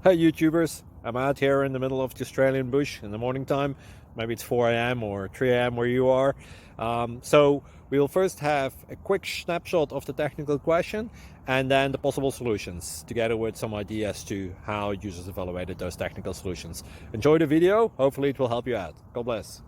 Hey YouTubers, I'm out here in the middle of the Australian bush in the morning time. Maybe it's 4 a.m. or 3 a.m. where you are. So we'll first have a quick snapshot of the technical question and then the possible solutions, together with some ideas to how users evaluated those technical solutions. Enjoy the video, hopefully it will help you out. God bless.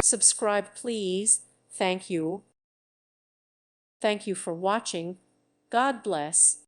Subscribe, please. Thank you. Thank you for watching. God bless.